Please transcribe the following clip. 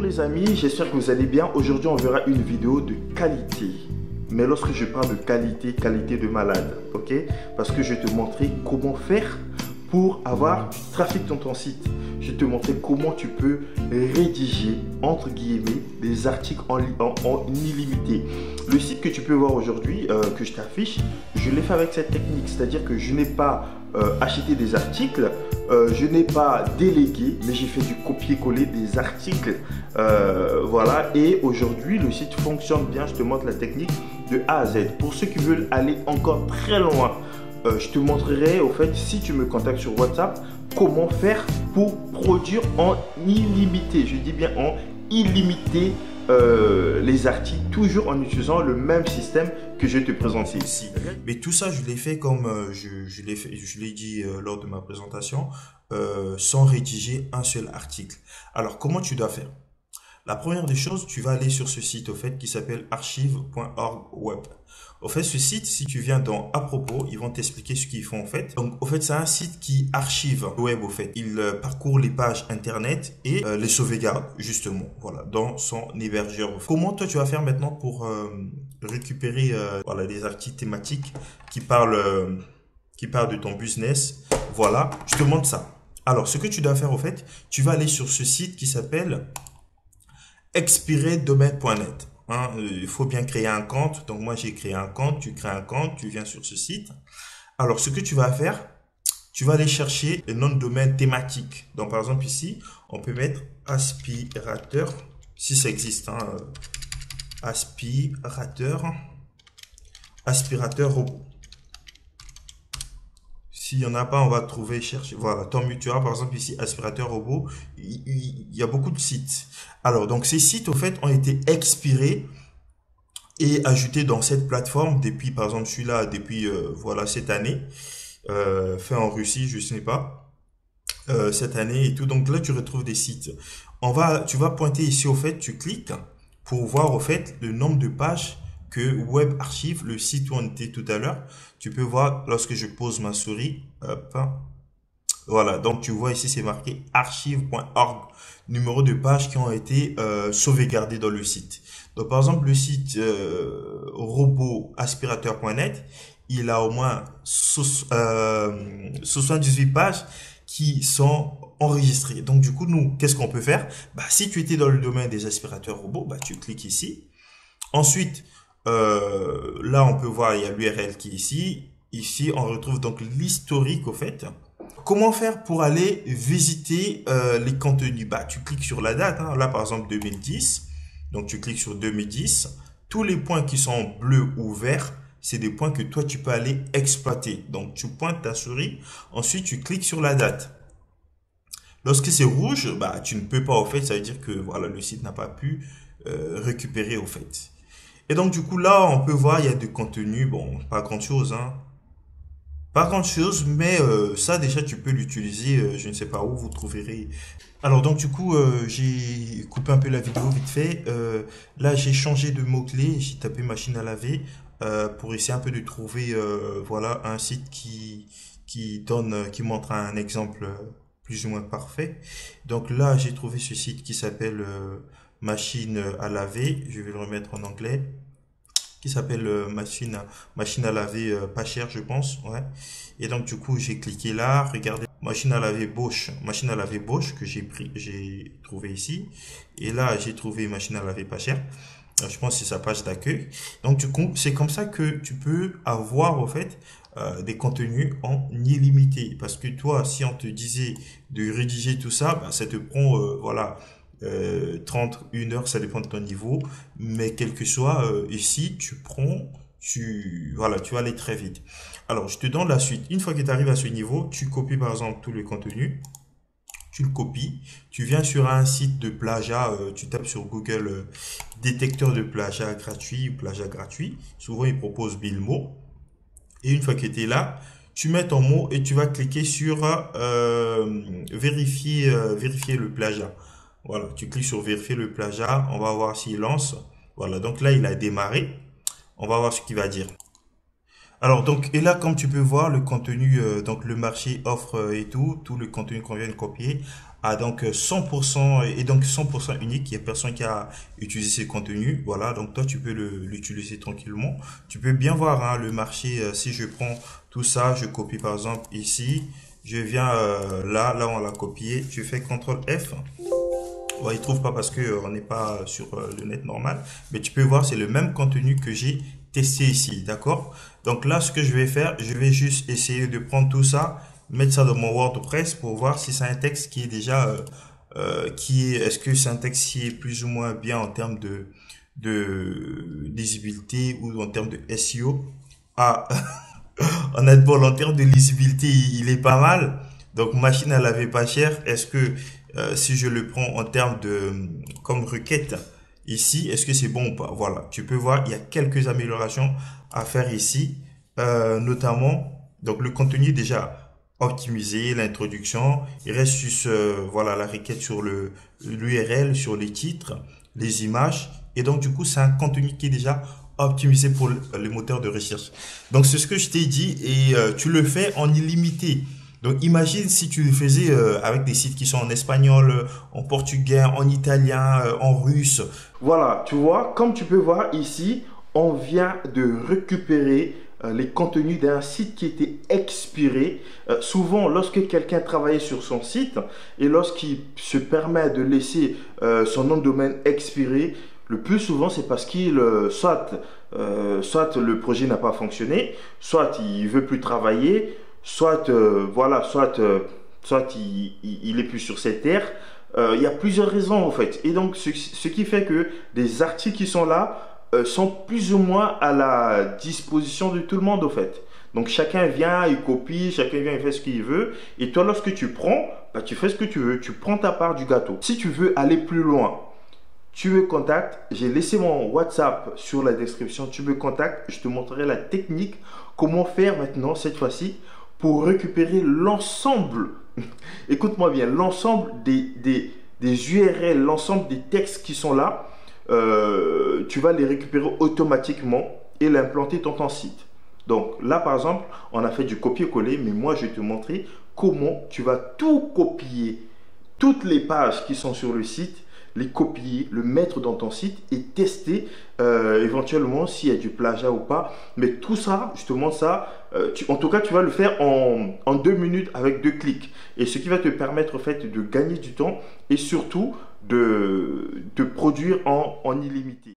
les amis, j'espère que vous allez bien. Aujourd'hui, on verra une vidéo de qualité. Mais lorsque je parle de qualité, qualité de malade, ok? Parce que je vais te montrer comment faire pour avoir du trafic dans ton site. Je vais te montrer comment tu peux rédiger, entre guillemets, des articles en illimité. Le site que tu peux voir aujourd'hui, que je t'affiche, je l'ai fait avec cette technique. C'est-à-dire que je n'ai pas acheté des articles, je n'ai pas délégué, mais j'ai fait du copier-coller des articles. Voilà, et aujourd'hui, le site fonctionne bien. Je te montre la technique de A à Z. Pour ceux qui veulent aller encore très loin, je te montrerai, au fait, si tu me contactes sur WhatsApp, comment faire pour produire en illimité. Je dis bien en illimité les articles, toujours en utilisant le même système que je vais te présenter ici. Mais tout ça, je l'ai fait comme je l'ai dit lors de ma présentation, sans rédiger un seul article. Alors, comment tu dois faire? La première des choses, tu vas aller sur ce site au fait qui s'appelle archive.org web. Au fait, ce site, si tu viens dans à propos, ils vont t'expliquer ce qu'ils font en fait. Donc, au fait, c'est un site qui archive le web au fait. Il parcourt les pages internet et les sauvegarde justement, voilà, dans son hébergeur. Comment toi tu vas faire maintenant pour récupérer voilà des articles thématiques qui parlent de ton business? Voilà, je te montre ça. Alors, ce que tu dois faire au fait, tu vas aller sur ce site qui s'appelle expiredomaine.net. Hein, il faut bien créer un compte. Donc moi j'ai créé un compte, tu crées un compte, tu viens sur ce site. Alors ce que tu vas faire, tu vas aller chercher le nom de domaine thématique. Donc par exemple ici, on peut mettre aspirateur, si ça existe, hein, aspirateur robot. S'il n'y en a pas, on va trouver, chercher. Voilà, tant mieux. Tu vois, par exemple, ici, aspirateur robot, il y a beaucoup de sites. Alors, donc, ces sites, au fait, ont été expirés et ajoutés dans cette plateforme depuis, par exemple, celui-là, depuis, voilà, cette année, fait en Russie, je ne sais pas, cette année et tout. Donc, là, tu retrouves des sites. Tu vas pointer ici, au fait, tu cliques pour voir, au fait, le nombre de pages que Web Archive, le site où on était tout à l'heure, tu peux voir lorsque je pose ma souris, hop, voilà, donc tu vois ici c'est marqué archive.org, numéro de pages qui ont été sauvegardées dans le site. Donc par exemple le site robotaspirateur.net, il a au moins 78 pages qui sont enregistrées. Donc du coup nous, qu'est-ce qu'on peut faire? Bah, si tu étais dans le domaine des aspirateurs robots, bah, tu cliques ici. Ensuite, là, on peut voir, il y a l'URL qui est ici. Ici, on retrouve donc l'historique au fait. Comment faire pour aller visiter les contenus? Bah, tu cliques sur la date. Hein. Là, par exemple, 2010. Donc, tu cliques sur 2010. Tous les points qui sont bleus ou verts, c'est des points que toi, tu peux aller exploiter. Donc, tu pointes ta souris. Ensuite, tu cliques sur la date. Lorsque c'est rouge, bah, tu ne peux pas au fait. Ça veut dire que voilà, le site n'a pas pu récupérer au fait. Et donc, du coup, là, on peut voir, il y a du contenu. Bon, pas grand-chose, hein. Pas grand-chose, mais ça, déjà, tu peux l'utiliser. Je ne sais pas où vous trouverez. Alors, donc, du coup, j'ai coupé un peu la vidéo vite fait. Là, j'ai changé de mot-clé. J'ai tapé machine à laver pour essayer un peu de trouver, voilà, un site qui montre un exemple plus ou moins parfait. Donc là, j'ai trouvé ce site qui s'appelle machine à laver, je vais le remettre en anglais, qui s'appelle machine à laver pas cher, je pense, ouais. Et donc du coup j'ai cliqué là, regardez, machine à laver Bosch que j'ai trouvé ici, et là j'ai trouvé machine à laver pas cher. Je pense que c'est sa page d'accueil. Donc du coup c'est comme ça que tu peux avoir au fait des contenus en illimité, parce que toi si on te disait de rédiger tout ça, bah, ça te prend voilà 30, 1 heure, ça dépend de ton niveau, mais quel que soit, ici, voilà, tu vas aller très vite. Alors, je te donne la suite. Une fois que tu arrives à ce niveau, tu copies par exemple tout le contenu, tu le copies, tu viens sur un site de plagiat, tu tapes sur Google détecteur de plagiat gratuit ou plagiat gratuit. Souvent, ils proposent 1000 mots. Et une fois que tu es là, tu mets ton mot et tu vas cliquer sur vérifier le plagiat. Voilà, tu cliques sur vérifier le plagiat, on va voir s'il lance. Voilà, donc là, il a démarré. On va voir ce qu'il va dire. Alors, donc, et là, comme tu peux voir, le contenu, donc le marché offre et tout le contenu qu'on vient de copier a donc 100% et donc 100% unique. Il n'y a personne qui a utilisé ces contenus. Voilà, donc toi tu peux l'utiliser tranquillement. Tu peux bien voir hein, le marché. Si je prends tout ça, je copie par exemple ici. Je viens là on l'a copié. Je fais CTRL F. Bon, il trouve pas parce que on n'est pas sur le net normal. Mais tu peux voir, c'est le même contenu que j'ai testé ici, d'accord? Donc là, ce que je vais faire, je vais juste essayer de prendre tout ça, mettre ça dans mon WordPress pour voir si c'est un texte qui est déjà, est-ce que c'est un texte qui est plus ou moins bien en termes de lisibilité ou en termes de SEO. Ah, honnêtement, en termes de lisibilité, il est pas mal. Donc, machine à laver pas cher. Est-ce que si je le prends en termes de comme requête ici, est-ce que c'est bon ou pas? Voilà, tu peux voir, il y a quelques améliorations à faire ici, notamment donc le contenu est déjà optimisé, l'introduction, il reste juste voilà la requête sur l'URL, sur les titres, les images et donc du coup c'est un contenu qui est déjà optimisé pour les moteurs de recherche. Donc c'est ce que je t'ai dit et tu le fais en illimité. Donc imagine si tu le faisais avec des sites qui sont en espagnol, en portugais, en italien, en russe. Voilà, tu vois, comme tu peux voir ici, on vient de récupérer les contenus d'un site qui était expiré. Souvent, lorsque quelqu'un travaillait sur son site et lorsqu'il se permet de laisser son nom de domaine expiré, le plus souvent, c'est parce qu'il soit le projet n'a pas fonctionné, soit il veut plus travailler, soit il est plus sur cette terre. Il y a plusieurs raisons en fait. Et donc, ce qui fait que des articles qui sont là sont plus ou moins à la disposition de tout le monde en fait. Donc, chacun vient, il copie, chacun vient, il fait ce qu'il veut. Et toi, lorsque tu prends, bah, tu fais ce que tu veux. Tu prends ta part du gâteau. Si tu veux aller plus loin, tu me contactes. J'ai laissé mon WhatsApp sur la description. Tu me contactes. Je te montrerai la technique. Comment faire maintenant, cette fois-ci, pour récupérer l'ensemble, écoute-moi bien, l'ensemble des URL, l'ensemble des textes qui sont là, tu vas les récupérer automatiquement et l'implanter dans ton site. Donc là, par exemple, on a fait du copier-coller, mais moi, je vais te montrer comment tu vas tout copier, toutes les pages qui sont sur le site, les copier, le mettre dans ton site et tester éventuellement s'il y a du plagiat ou pas. Mais tout ça, je te montre ça, en tout cas, tu vas le faire en 2 minutes avec 2 clics. Et ce qui va te permettre en fait de gagner du temps et surtout de produire en illimité.